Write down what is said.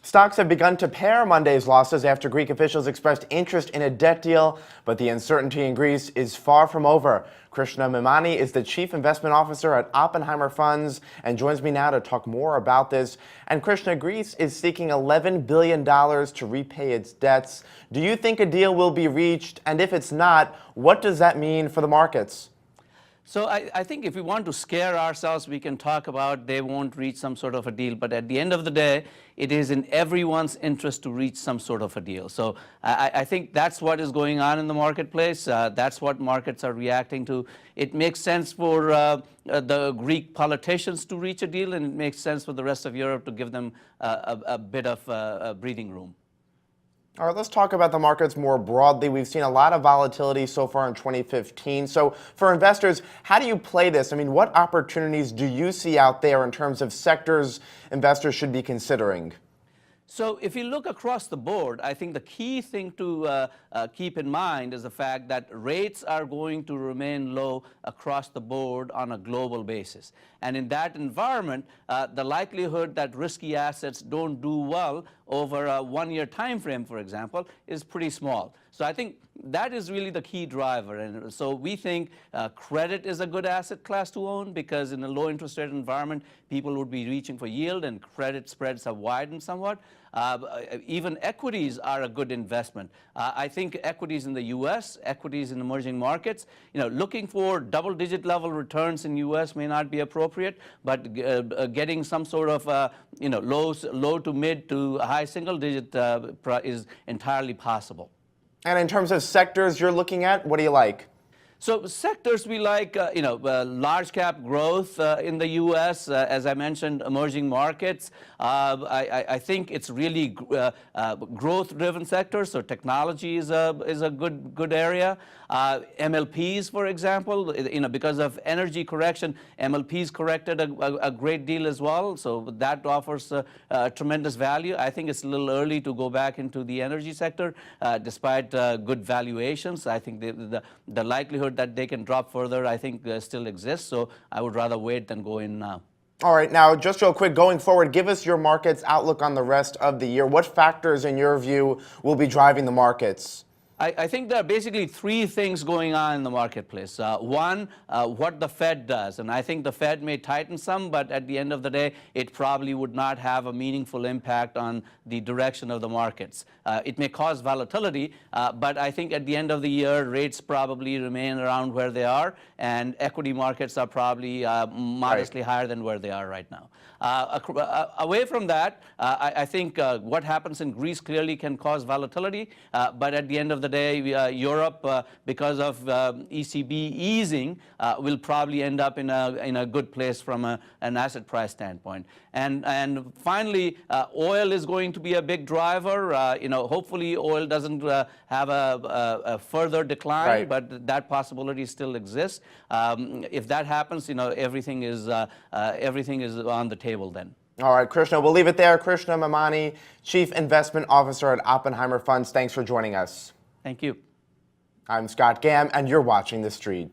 Stocks have begun to pare Monday's losses after Greek officials expressed interest in a debt deal, but the uncertainty in Greece is far from over. Krishna Memani is the Chief Investment Officer at OppenheimerFunds and joins me now to talk more about this. And Krishna, Greece is seeking $11 billion to repay its debts. Do you think a deal will be reached? And if it's not, what does that mean for the markets? So I think if we want to scare ourselves, we can talk about they won't reach some sort of a deal. But at the end of the day, it is in everyone's interest to reach some sort of a deal. So I think that's what is going on in the marketplace. That's what markets are reacting to. It makes sense for the Greek politicians to reach a deal, and it makes sense for the rest of Europe to give them a bit of breathing room. All right, let's talk about the markets more broadly. We've seen a lot of volatility so far in 2015. So for investors, how do you play this? I mean, what opportunities do you see out there in terms of sectors investors should be considering? So if you look across the board, I think the key thing to keep in mind is the fact that rates are going to remain low across the board on a global basis. And in that environment, the likelihood that risky assets don't do well over a one-year time frame, for example, is pretty small. So I think that is really the key driver. And so we think credit is a good asset class to own because in a low interest rate environment, people would be reaching for yield and credit spreads have widened somewhat. Even equities are a good investment. I think equities in the U.S., equities in emerging markets, looking for double-digit level returns in U.S. may not be appropriate, but getting some sort of low to mid to high single-digit is entirely possible. And in terms of sectors you're looking at, what do you like? So sectors we like, large cap growth in the U.S., as I mentioned, emerging markets. I think it's really growth-driven sectors. So technology is a good area. MLPs, for example, because of energy correction, MLPs corrected a great deal as well. So that offers tremendous value. I think it's a little early to go back into the energy sector, despite good valuations. I think the likelihood that they can drop further, I think, still exists. So I would rather wait than go in now. All right, now just real quick, going forward, give us your market's outlook on the rest of the year. What factors, in your view, will be driving the markets? I think there are basically three things going on in the marketplace. One, what the Fed does. And I think the Fed may tighten some, but at the end of the day, it probably would not have a meaningful impact on the direction of the markets. It may cause volatility, but I think at the end of the year, rates probably remain around where they are, and equity markets are probably modestly higher than where they are right now. Away from that, I think what happens in Greece clearly can cause volatility, but at the end of the day, Europe, because of ECB easing, will probably end up in a good place from an asset price standpoint. And finally, oil is going to be a big driver. Hopefully oil doesn't have a further decline, but that possibility still exists. If that happens, everything is on the table then. All right, Krishna, we'll leave it there. Krishna Memani, Chief Investment Officer at OppenheimerFunds. Thanks for joining us. Thank you. I'm Scott Gamm, and you're watching The Street.